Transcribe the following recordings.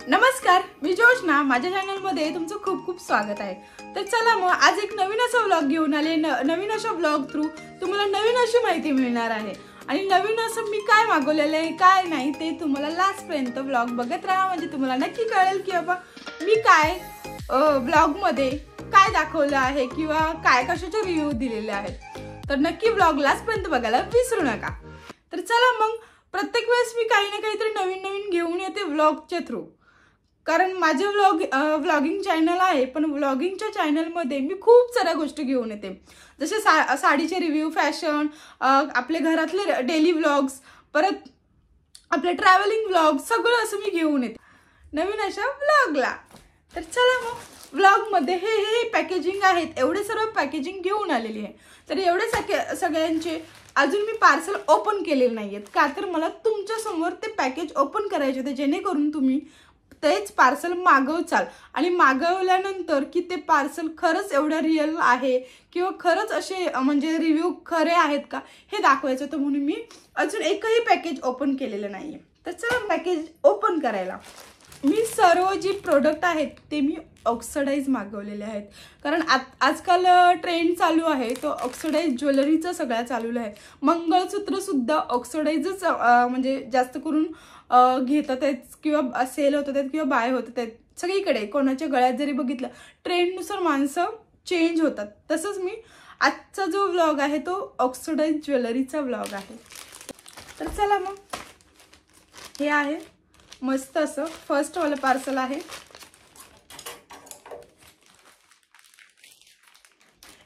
नमस्कार, मी जोशना। माझ्या चॅनल मध्ये तुमचं खूप खूप स्वागत आहे। तर चला मग आज एक नवीन असा व्लॉग घेऊन आले। नवीन अशा व्लॉग थ्रू तुम्हाला नवीन अशी माहिती मिळणार आहे आणि नवीन असं मी काय मागवलेलं आहे काय नाही ते तुम्हाला लास्ट पर्यंत व्लॉग बघत राहा, म्हणजे तुम्हाला नक्की कळेल की बाबा मी काय व्लॉग मध्ये काय दाखवलं आहे किंवा काय कशाचे रिव्ह्यू दिलेले आहेत। तर नक्की व्लॉग लास्ट पर्यंत बघायला विसरू नका। तर चला मग प्रत्येक वेळेस मी काही ना काहीतरी नवीन नवीन घेऊन येते व्लॉगच्या थ्रू, कारण माझे व्लॉगिंग चॅनल आहे, पण व्लॉगिंगच्या चॅनलमध्ये मी खूप साऱ्या गोष्टी घेऊन येते, जसे साडीचे रिव्ह्यू, फॅशन, आपले घरातले डेली व्लॉग्स, परत आपले ट्रॅव्हलिंग व्लॉग, सगळं असं मी घेऊन येते नवीन अशा व्लॉगला। तर चला मग व्लॉगमध्ये हे पॅकेजिंग आहेत, एवढे सर्व पॅकेजिंग घेऊन आलेली आहे। तर एवढे सगळ्यांचे अजून मी पार्सल ओपन केलेले नाहीयेत, का तर मला तुमच्या समोर ते पॅकेज ओपन करायचे होते, जेणेकरून तुम्ही तेच पार्सल मागवचाल आणि मागवल्यानंतर की ते पार्सल खरंच एवढं रिअल आहे किंवा खरंच असे म्हणजे रिव्ह्यू खरे आहेत का हे दाखवायचं होतं, म्हणून मी अजून एकही पॅकेज ओपन केलेलं नाहीये। तर चला पॅकेज ओपन करायला। मी सर्व जी प्रोडक्ट आहेत ते मी ऑक्सिडाइज मागवलेले आहेत, कारण आजकाल ट्रेंड चालू आहे तो ऑक्सिडाइज ज्वेलरीचा सगळा चालू आहे। मंगळसूत्र सुद्धा ऑक्सिडाइजच म्हणजे जास्त करून घेतात आहेत किंवा सेल होतात आहेत किंवा बाय होतात आहेत सगळीकडे। कोणाच्या गळ्यात जरी बघितलं ट्रेंडनुसार माणसं चेंज होतात, तसंच मी आजचा जो व्लॉग आहे तो ऑक्सिडाइज ज्वेलरीचा व्लॉग आहे। तर चला मग हे आहे मस्त असं फर्स्ट वाला पार्सल आहे।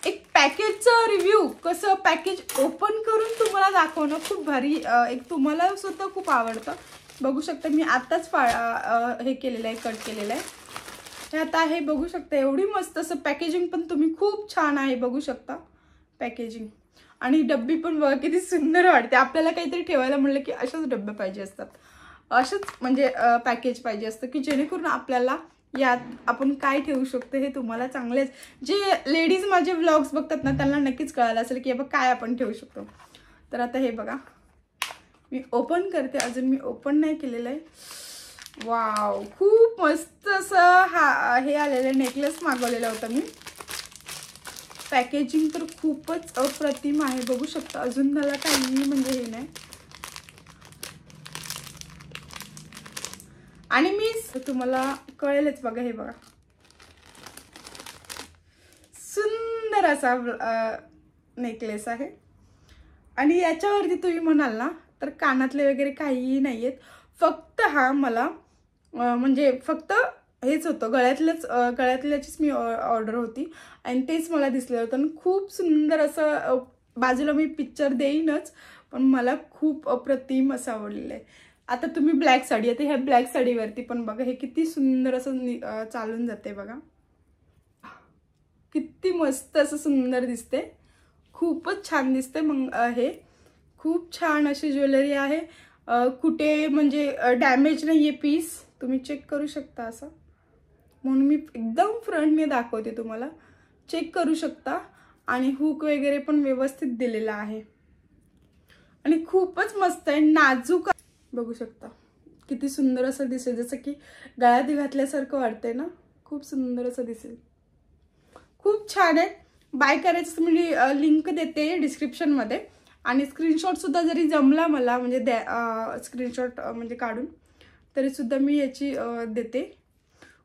एक पॅकेजचा रिव्ह्यू कसं पॅकेज ओपन करून तुम्हाला दाखवणं खूप भारी, एक तुम्हाला सुद्धा खूप आवडतं। बघू शकता मी आताच हे केलेलं आहे, कट केलेलं आहे। हे आता आहे बघू शकता, एवढी मस्त असं पॅकेजिंग पण तुम्ही खूप छान आहे बघू शकता पॅकेजिंग, आणि डब्बी पण बघा किती सुंदर वाटते। आपल्याला काहीतरी ठेवायला म्हणलं की अशाच डब्बे पाहिजे असतात, अशाच म्हणजे पॅकेज पाहिजे असतं की जेणेकरून आपल्याला यात आपण काय ठेवू शकतो हे तुम्हाला चांगलेच, जे लेडीज माझे व्लॉग्स बघतात ना त्यांना नक्कीच कळालं असेल की बाबा काय आपण ठेवू शकतो। तर आता हे बघा मी ओपन करते, अजून मी ओपन नाही केलेलं आहे। वाव, खूप मस्त असं हे आलेलं नेकलेस मागवलेला होता मी। पॅकेजिंग तर खूपच अप्रतिम आहे बघू शकता, अजून त्याला काही म्हणजे हे नाही। आणि मी तुम्हाला कळेलच बघा, हे बघा सुंदर असा नेकलेस आहे, आणि याच्यावरती तुम्ही म्हणाल ना तर कानातले वगैरे काहीही नाहीयेत, फक्त हा मला म्हणजे फक्त हेच होतं गळ्यातल्याचीच मी ऑर्डर होती आणि तेच मला दिसलं होतं आणि खूप सुंदर असं बाजूला मी पिक्चर देईनच, पण मला खूप अप्रतिम असं आवडलेलं आहे। आता तुम्ही ब्लॅक साडी, आता ह्या ब्लॅक साडीवरती पण बघा हे किती सुंदर असं चालून जाते बघा, किती मस्त असं सुंदर दिसते, खूपच छान दिसते। मग हे खूप छान अशी ज्वेलरी आहे, कुठे म्हणजे डॅमेज नाहीये पीस, तुम्ही चेक करू शकता असं, म्हणून मी एकदम फ्रंटने दाखवते तुम्हाला, चेक करू शकता। आणि हुक वगैरे पण व्यवस्थित दिलेला आहे आणि खूपच मस्त आहे, नाजूक बघू शकता किती सुंदर असं दिसेल, जसं की गळ्यात घातल्यासारखं वाटतंय ना, खूप सुंदर असं दिसेल, खूप छान आहे। बाय करायचं मी लिंक देते डिस्क्रिप्शन मध्ये, आणि स्क्रीनशॉट सुद्धा जरी जमला मला म्हणजे स्क्रीनशॉट म्हणजे काढून तरी सुद्धा मी याची देते।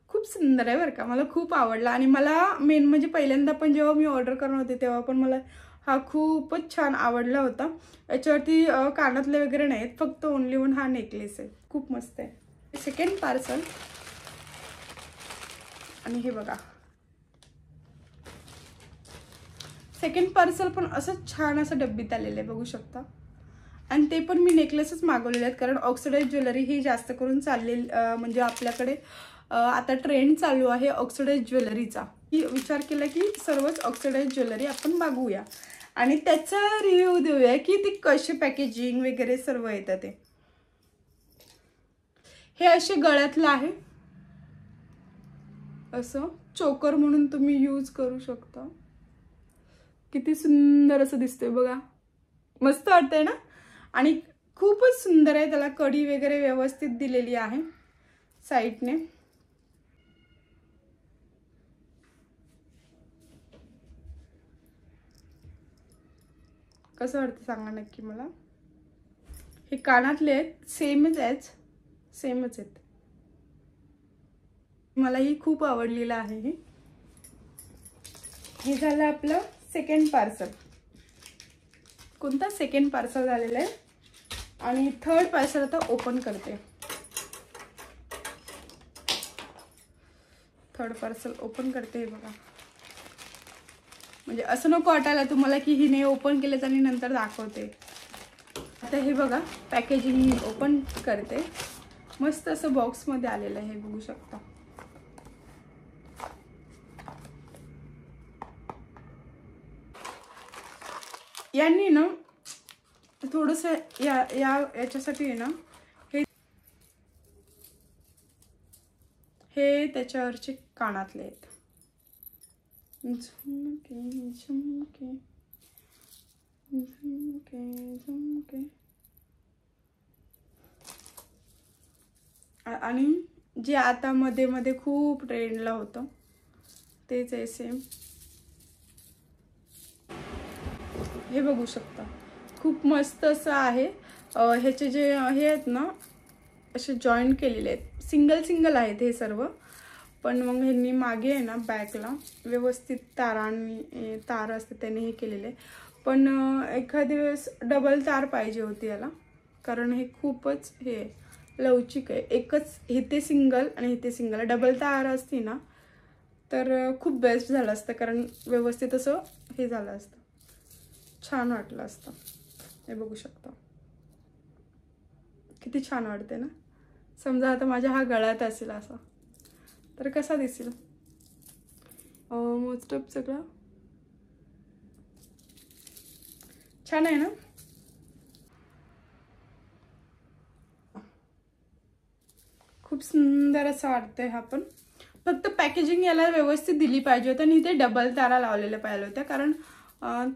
खूप सुंदर आहे बरं का, मला खूप आवडला। आणि मला मेन म्हणजे पहिल्यांदा पण जेव्हा मी ऑर्डर करणार होते तेव्हा पण मला हा खूपच छान आवडला होता। याच्यावरती कानातले वगैरे नाहीत, फक्त ओनली वन हा नेकलेस आहे, खूप मस्त आहे। सेकंड पार्सल, आणि हे बघा सेकंड पार्सल पण असं छान असं डब्बीत आलेलं आहे बघू शकता, आणि ते पण मी नेकलेसच मागवलेले आहेत, कारण ऑक्सिडाइज ज्वेलरी ही जास्त करून चाललेली म्हणजे आपल्याकडे आता ट्रेंड चालू आहे ऑक्सिडाइज ज्वेलरीचा। विचार केला की सर्वच ऑक्सिडाइज ज्वेलरी आपण मागवूया आणि त्याचा रिव्ह्यू देऊया की ती कशी पॅकेजिंग वगैरे सर्व येतं ते। हे असे गळ्यातलं आहे, असं चोकर म्हणून तुम्ही यूज करू शकता, किती सुंदर असं दिसतंय बघा, मस्त वाटतंय ना, आणि खूपच सुंदर आहे, त्याला कडी वगैरे व्यवस्थित दिलेली आहे। साईडने. कसं वाटतं सांगा नक्की मला. हे कानातले आहेत, सेमच आहेत. मला ही खूप आवडलेलं आहे. हे झालं आपलं सेकंड पार्सल. कोणता सेकंड पार्सल झालेलं आहे. आणि थर्ड पार्सल आता ओपन करते. थर्ड पार्सल ओपन करते. हे बघा, म्हणजे असं नको वाटायला तुम्हाला की हिने ओपन केलेच आणि नंतर दाखवते. आता हे बघा, पॅकेजिंग ओपन करते. मस्त असं बॉक्समध्ये आलेलं आहे, हे बघू शकता. यांनी ना थोडंसं याच्यासाठी आहे ना, हे त्याच्यावरचे कानातले आहेत. झुमके झुमके झुमके झुमके. आणि जे आता मध्ये मध्ये खूप ट्रेंडला होतं तेच आहे सेम. हे बघू शकता, खूप मस्त असं आहे. ह्याचे जे हे आहेत ना, असे जॉईंट केलेले आहेत. सिंगल आहेत हे सर्व. पण मग ह्यांनी मागे आहे ना बॅकला व्यवस्थित तार असते त्याने हे केलेले. पण एखाद्या वेळेस डबल तार पाहिजे होती याला, कारण हे खूपच हे लवचिक आहे. एकच इथे सिंगल आणि इथे सिंगल. डबल तार असती ना तर खूप बेस्ट झालं असतं, कारण व्यवस्थित असं हे झालं असतं, छान वाटलं असतं. हे बघू शकता, किती छान वाटते ना. समजा आता माझ्या हा गळ्यात असेल असा, तर कसा दिसेल. मोस्ट ऑफ सगळं छान आहे ना. खूप सुंदर असं वाटतंय हा. पण फक्त पॅकेजिंग याला व्यवस्थित दिली पाहिजे होती आणि इथे डबल तारा लावलेल्या पाहिजे होत्या, कारण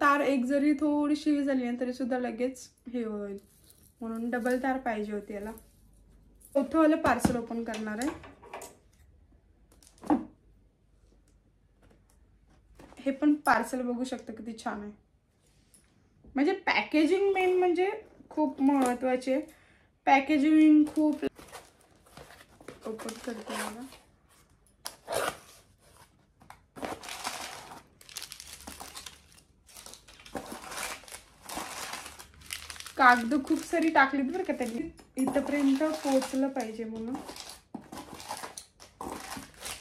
तार एक जरी थोडीशी झाली ना तरी सुद्धा लगेच हे होईल, म्हणून डबल तार पाहिजे होती याला. चौथं वाला पार्सल ओपन करणार आहे. हे पण पार्सल बघू शकता किती छान आहे. म्हणजे पॅकेजिंग मेन म्हणजे खूप महत्त्वाचे. पॅकेजिंग खूप. ओपन करते मला. कागद खूप सारी टाकलीत बरं का त्यांनी, इथपर्यंत पोहोचलं पाहिजे म्हणून.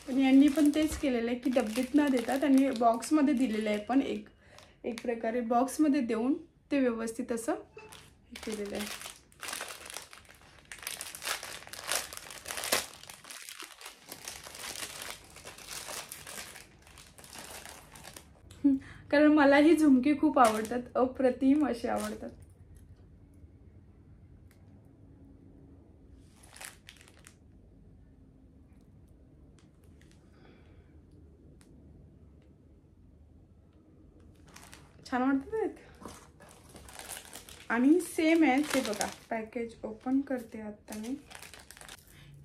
पण यांनी पण तेच केलेलं आहे की डब्बीत न देता त्यांनी बॉक्समध्ये दिलेलं आहे. पण एक प्रकारे बॉक्समध्ये देऊन ते व्यवस्थित असं केलेलं आहे. कारण मला ही झुमके खूप आवडतात, अप्रतिम असे आवडतात. छान वाटतात. आणि सेम आहे ते बघा. पॅकेज ओपन करते आता मी.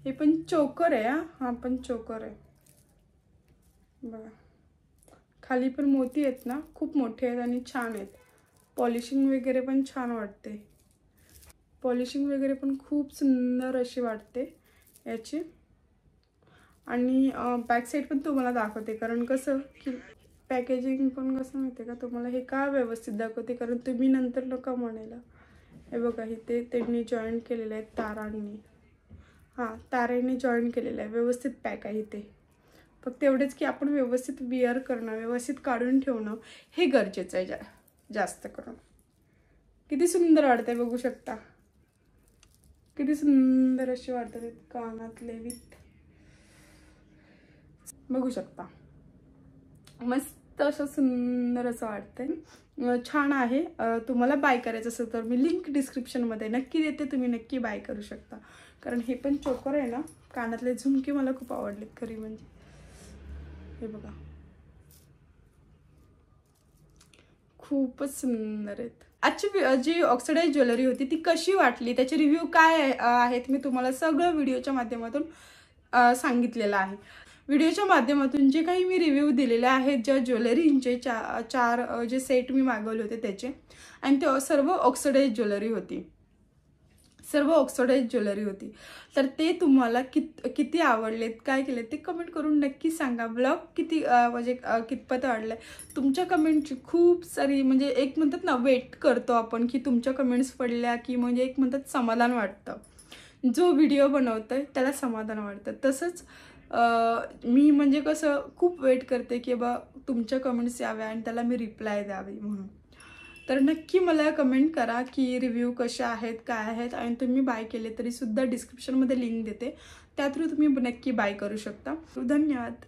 हे पण चोकर आहे. हा पण चोकर आहे बघा. खाली पण मोती आहेत ना, खूप मोठे आहेत आणि छान आहेत. पॉलिशिंग वगैरे पण छान वाटते. पॉलिशिंग वगैरे पण खूप सुंदर अशी वाटते याची. आणि बॅक साईड पण तुम्हाला दाखवते, कारण कसं की पॅकेजिंग पण कसं माहिती का तुम्हाला, हे का व्यवस्थित दाखवते कारण तुम्ही नंतर नका म्हणायला. हे बघा, इथे त्यांनी जॉईन केलेलं आहे तारांनी. हां, तारेने जॉईन केलेलं आहे. व्यवस्थित पॅक आहे इथे. फक्त एवढेच की आपण व्यवस्थित विअर करणं, व्यवस्थित काढून ठेवणं हे गरजेचं आहे जास्त करून. किती सुंदर वाटतंय बघू शकता. किती सुंदर असे वाटतात कानातले विथ. बघू शकता, मस्त असं सुंदर असं वाटतंय. छान आहे. तुम्हाला बाय करायचं असेल तर मी लिंक डिस्क्रिप्शनमध्ये नक्की देते, तुम्ही नक्की बाय करू शकता. कारण हे पण चोकर आहे ना, कानातले झुमके मला खूप आवडलेत खरी म्हणजे. हे बघा, खूपच सुंदर आहेत. आजची जी ऑक्सिडाइज ज्वेलरी होती ती कशी वाटली, त्याचे रिव्ह्यू काय आहेत, मी तुम्हाला सगळं व्हिडिओच्या माध्यमातून सांगितलेलं आहे। व्हिडिओच्या माध्यमातून जे काही मी रिव्ह्यू दिलेले आहेत, ज्या ज्वेलरींचे चार जे सेट मी मागवले होते त्याचे, आणि ते सर्व ऑक्सिडाइज ज्वेलरी होती, तर ते तुम्हाला किती आवडलेत, काय केले ते कमेंट करून नक्की सांगा। ब्लॉग म्हणजे कितपत आवडले तुमच्या कमेंटची खूप सारी, म्हणजे एक म्हणतात ना वेट करतो आपण की तुमच्या कमेंट्स पडल्या की म्हणजे एक म्हणतात समाधान वाटतं, जो व्हिडिओ बनवतोय त्याला समाधान वाटतं। तसंच मी म्हणजे कसं खूप वेट करते की बा तुमच्या कमेंट्स याव्या आणि त्याला मी रिप्लाय द्यावी म्हणून। तर नक्की मला कमेंट करा की रिव्ह्यू कसे आहेत, काय आहेत, आणि तुम्ही बाय केले तरी सुद्धा डिस्क्रिप्शनमध्ये लिंक देते, त्या थ्रू तुम्ही नक्की बाय करू शकता। धन्यवाद।